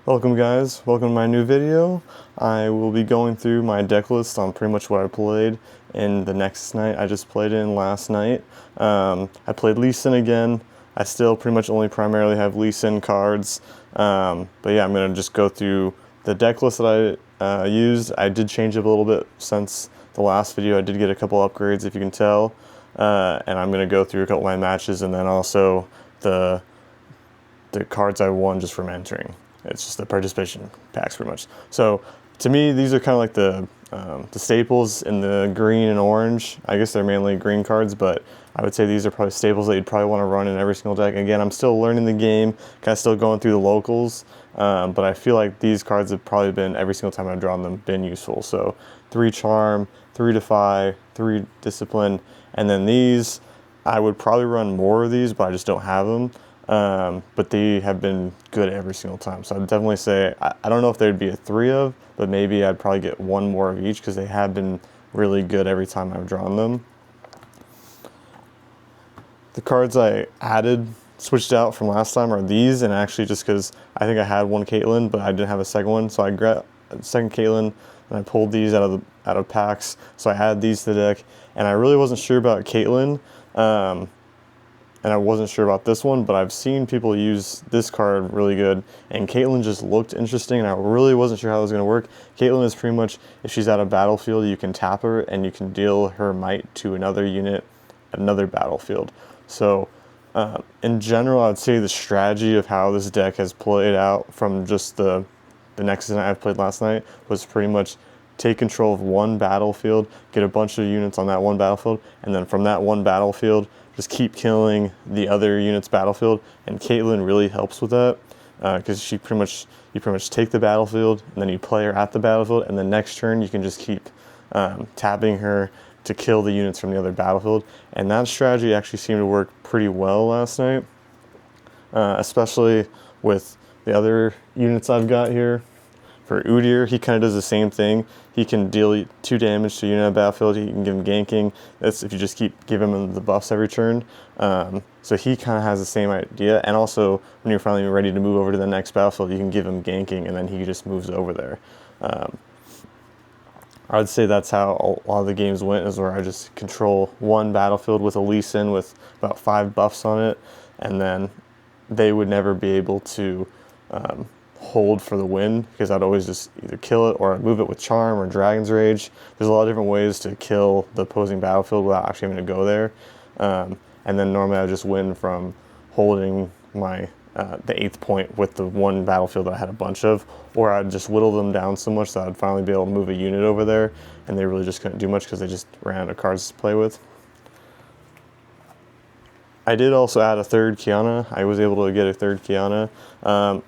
Welcome guys, welcome to my new video. I will be going through my deck list on pretty much what I played in the Nexus Night I just played in last night. I played Lee Sin again. I still pretty much only primarily have Lee Sin cards. But yeah, I'm going to just go through the deck list that I used. I did change it a little bit since the last video. I did get a couple upgrades, if you can tell. And I'm going to go through a couple of my matches and then also the cards I won just from entering. It's just the participation packs pretty much. So to me, these are kind of like the staples in the green and orange. I guess they're mainly green cards, but I would say these are probably staples that you'd probably want to run in every single deck. Again, I'm still learning the game, kind of still going through the locals, but I feel like these cards have probably been, every single time I've drawn them, been useful. So 3 Charm, 3 Defy, 3 Discipline, and then these, I would probably run more of these, but I just don't have them. But they have been good every single time. So I'd definitely say, I don't know if there'd be a 3 of, but maybe I'd probably get 1 more of each because they have been really good every time I've drawn them. The cards I switched out from last time are these, and actually just because I think I had one Caitlyn, but I didn't have a second one. So I grabbed a second Caitlyn and I pulled these out of packs. So I added these to the deck, and I really wasn't sure about Caitlyn. And I wasn't sure about this one, but I've seen people use this card really good, and Caitlyn just looked interesting, and I really wasn't sure how it was going to work. Caitlyn is pretty much, if she's at a battlefield, you can tap her, and you can deal her might to another unit at another battlefield. So, in general, I would say the strategy of how this deck has played out from just the Nexus Night I played last night was pretty much take control of one battlefield, get a bunch of units on that one battlefield, and then from that one battlefield, just keep killing the other unit's battlefield. And Caitlyn really helps with that because you pretty much take the battlefield and then you play her at the battlefield, and the next turn you can just keep tapping her to kill the units from the other battlefield. And that strategy actually seemed to work pretty well last night, especially with the other units I've got here. For Udyr, he kind of does the same thing. He can deal 2 damage to a unit on the battlefield. He can give him ganking. That's if you just keep giving him the buffs every turn. So he kind of has the same idea. And also, when you're finally ready to move over to the next battlefield, you can give him ganking, and then he just moves over there. I would say that's how a lot of the games went, is where I just control one battlefield with a Lee Sin with about 5 buffs on it, and then they would never be able to hold for the win, because I'd always just either kill it or I'd move it with Charm or Dragon's Rage. There's a lot of different ways to kill the opposing battlefield without actually having to go there. And then normally I would just win from holding my the 8th point with the one battlefield that I had a bunch of, or I'd just whittle them down so much that I'd finally be able to move a unit over there, and they really just couldn't do much because they just ran out of cards to play with. I did also add a 3rd Kiana. I was able to get a 3rd Kiana.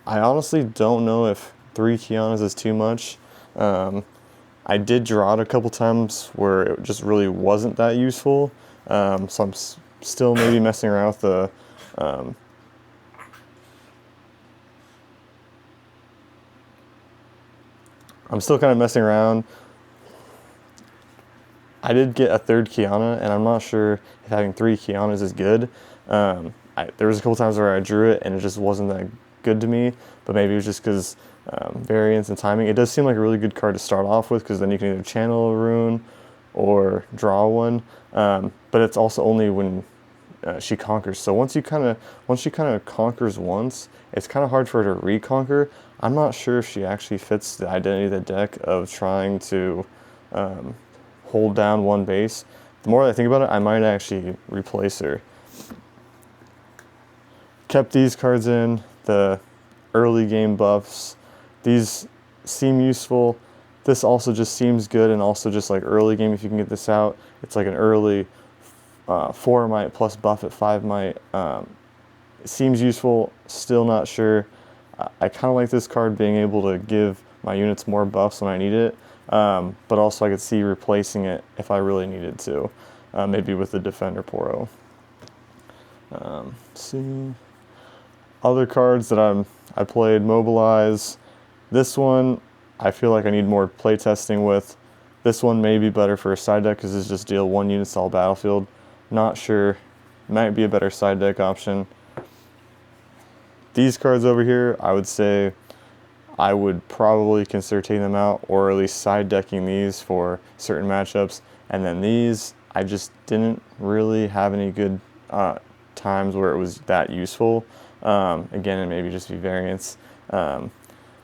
I honestly don't know if 3 Kianas is too much. I did draw it a couple times where it just really wasn't that useful. So I'm still maybe messing around with the... I'm still kind of messing around. I did get a 3rd Kiana, and I'm not sure if having 3 Kianas is good. There was a couple times where I drew it and it just wasn't that good to me, but maybe it was just because variance and timing. It does seem like a really good card to start off with, because then you can either channel a rune or draw one, but it's also only when she conquers. So once she kind of conquers once, it's kind of hard for her to reconquer. I'm not sure if she actually fits the identity of the deck of trying to hold down one base. The more I think about it, I might actually replace her. Kept these cards in, the early game buffs. These seem useful. This also just seems good, and also just like early game, if you can get this out. It's like an early 4 might plus buff at 5 might. It seems useful, still not sure. I kind of like this card being able to give my units more buffs when I need it, but also I could see replacing it if I really needed to, maybe with the Defender Poro. See, other cards that I played, Mobilize. This one I feel like I need more playtesting with. This one may be better for a side deck because it's just deal 1 unit to all battlefield. Not sure, might be a better side deck option. These cards over here, I would say I would probably consider taking them out, or at least side decking these for certain matchups. And then these, I just didn't really have any good times where it was that useful. Again, it maybe just be variance. So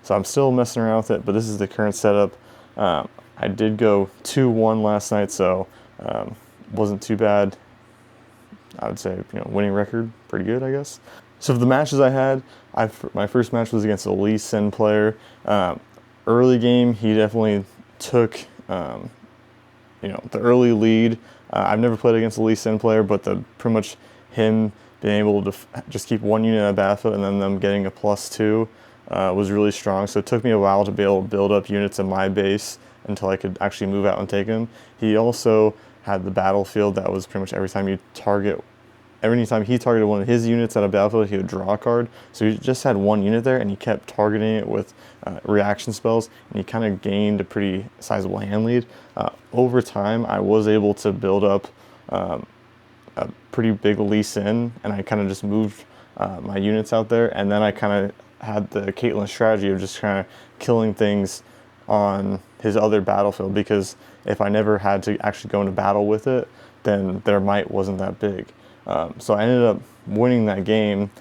I'm still messing around with it, but this is the current setup. I did go 2-1 last night, so wasn't too bad. I would say, winning record, pretty good, I guess. So for the matches I had, my first match was against a Lee Sin player. Early game, he definitely took, the early lead. I've never played against a Lee Sin player, but pretty much him being able to just keep one unit on a battlefield and then them getting a +2 was really strong. So it took me a while to be able to build up units in my base until I could actually move out and take him. He also had the battlefield that was pretty much every time he targeted one of his units at a battlefield, he would draw a card. So he just had one unit there, and he kept targeting it with reaction spells, and he kind of gained a pretty sizable hand lead. Over time, I was able to build up a pretty big Lee Sin, and I kind of just moved my units out there, and then I kind of had the Caitlyn strategy of just kind of killing things on his other battlefield, because if I never had to actually go into battle with it, then their might wasn't that big. So I ended up winning that game,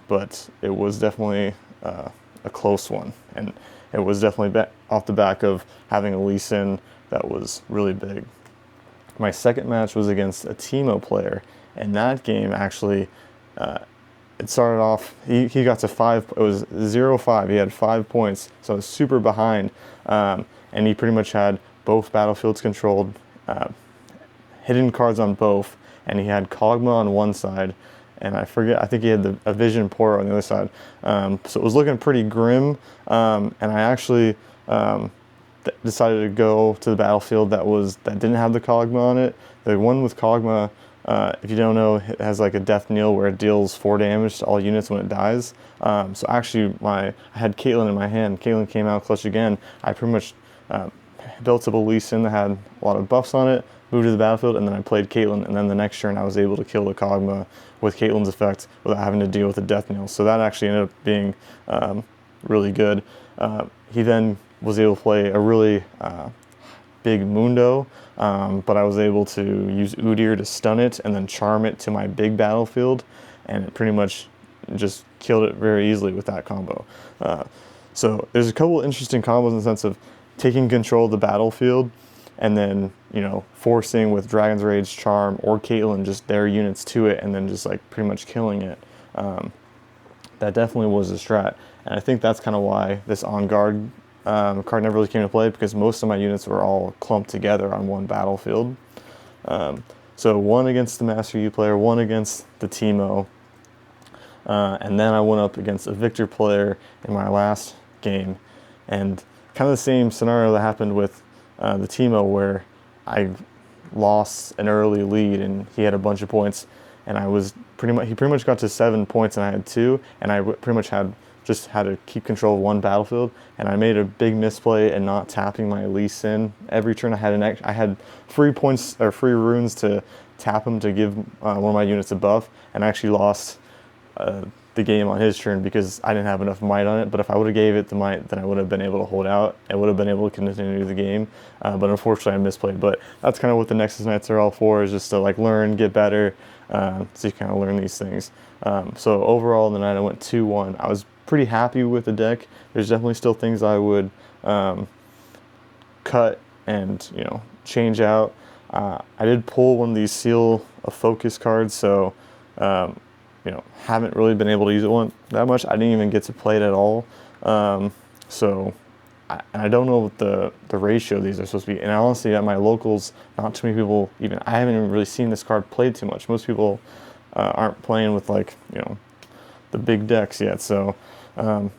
but it was definitely a close one, and it was definitely off the back of having a Lee Sin that was really big. My second match was against a Teemo player, and that game actually, it started off, he got to 5, it was 0-5, he had 5 points, so I was super behind, and he pretty much had both battlefields controlled, hidden cards on both, and he had Kog'Maw on one side, and I think he had a Vision Portal on the other side. So it was looking pretty grim, and I actually decided to go to the battlefield that didn't have the Kog'Maw on it. The one with Kog'Maw, if you don't know, it has like a death knell where it deals 4 damage to all units when it dies. So actually, I had Caitlyn in my hand. Caitlyn came out clutch again. I pretty much built up a Lee Sin that had a lot of buffs on it, moved to the battlefield, and then I played Caitlyn, and then the next turn I was able to kill the Kog'Maw with Caitlyn's effect without having to deal with the death knell. So that actually ended up being really good. He then was able to play a really big Mundo, but I was able to use Udyr to stun it and then charm it to my big battlefield, and it pretty much just killed it very easily with that combo. So there's a couple interesting combos in the sense of taking control of the battlefield and then, forcing with Dragon's Rage, Charm, or Caitlyn just their units to it and then just like pretty much killing it. That definitely was a strat. And I think that's kind of why this On Guard card never really came to play, because most of my units were all clumped together on one battlefield. So one against the Master Yi player, one against the Teemo, and then I went up against a Victor player in my last game, and kind of the same scenario that happened with the Teemo, where I lost an early lead and he had a bunch of points, and he pretty much got to 7 points and I had 2, and I pretty much had to keep control of one battlefield, and I made a big misplay in not tapping my Lee Sin. Every turn I had free points or free runes to tap him to give one of my units a buff, and I actually lost the game on his turn because I didn't have enough might on it. But if I would have gave it the might, then I would have been able to hold out. I would have been able to continue the game. But unfortunately, I misplayed. But that's kind of what the Nexus Nights are all for, is just to like learn, get better, so you kind of learn these things. So overall, in the night I went 2-1. I was pretty happy with the deck. There's definitely still things I would cut and change out. I did pull one of these Seal of Focus cards, so haven't really been able to use it that much. I didn't even get to play it at all. So I don't know what the ratio of these are supposed to be. And honestly, at my locals, not too many people I haven't even really seen this card played too much. Most people aren't playing with the big decks yet. So the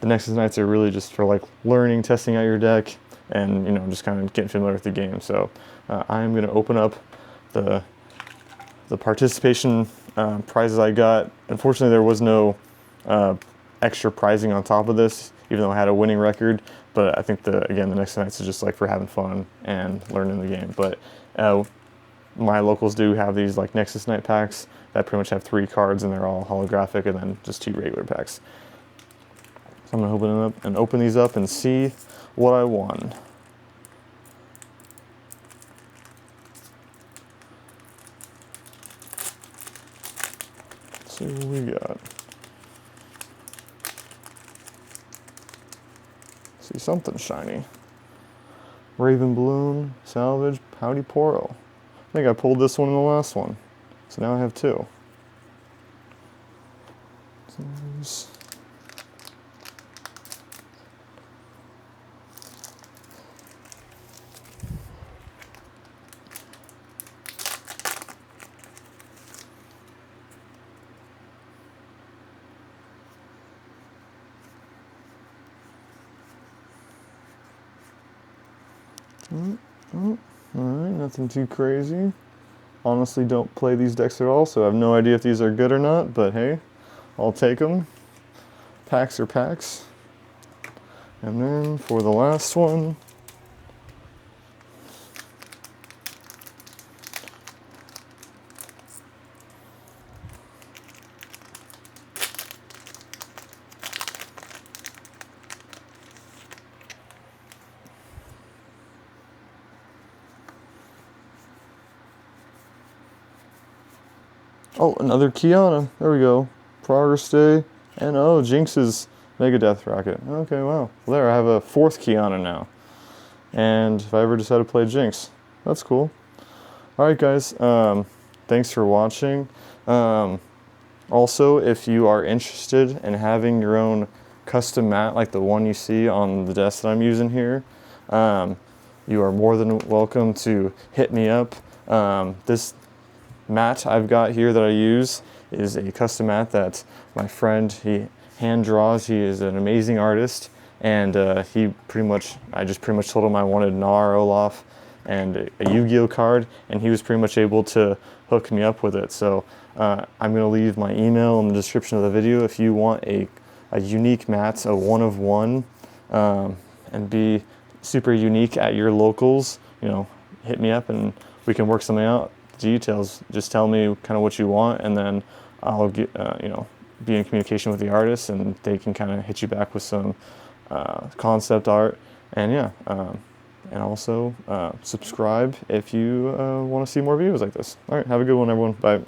Nexus Nights are really just for like learning, testing out your deck, and just kind of getting familiar with the game. So I am going to open up the participation prizes I got. Unfortunately, there was no extra prizing on top of this, even though I had a winning record. But I think the Nexus Nights is just like for having fun and learning the game. But my locals do have these like Nexus Night packs that pretty much have 3 cards, and they're all holographic, and then just 2 regular packs. So I'm gonna open these up and see what I won. Let's see what we got. See something shiny. Raven Balloon, Salvage, Pouty Poro. I think I pulled this one in the last one. So now I have two. Alright, nothing too crazy. Honestly, don't play these decks at all, so I have no idea if these are good or not, but hey, I'll take them. Packs are packs. And then for the last one, oh, another Kiana. There we go. Progress Day. And oh, Jinx's Mega Death Rocket. Okay, wow. Well, there, I have a fourth Kiana now. And if I ever decide to play Jinx, that's cool. Alright, guys. Thanks for watching. Also, if you are interested in having your own custom mat like the one you see on the desk that I'm using here, you are more than welcome to hit me up. This mat I've got here that I use is a custom mat that my friend, he hand draws. He is an amazing artist, and I just pretty much told him I wanted Gnar, Olaf, and a Yu-Gi-Oh card, and he was pretty much able to hook me up with it. So I'm going to leave my email in the description of the video if you want a unique mat, a one of one, and be super unique at your locals. You know, hit me up and we can work something out. Details, just tell me kind of what you want, and then I'll get be in communication with the artists, and they can kind of hit you back with some concept art. And yeah, and also subscribe if you want to see more videos like this. All right, have a good one, everyone. Bye.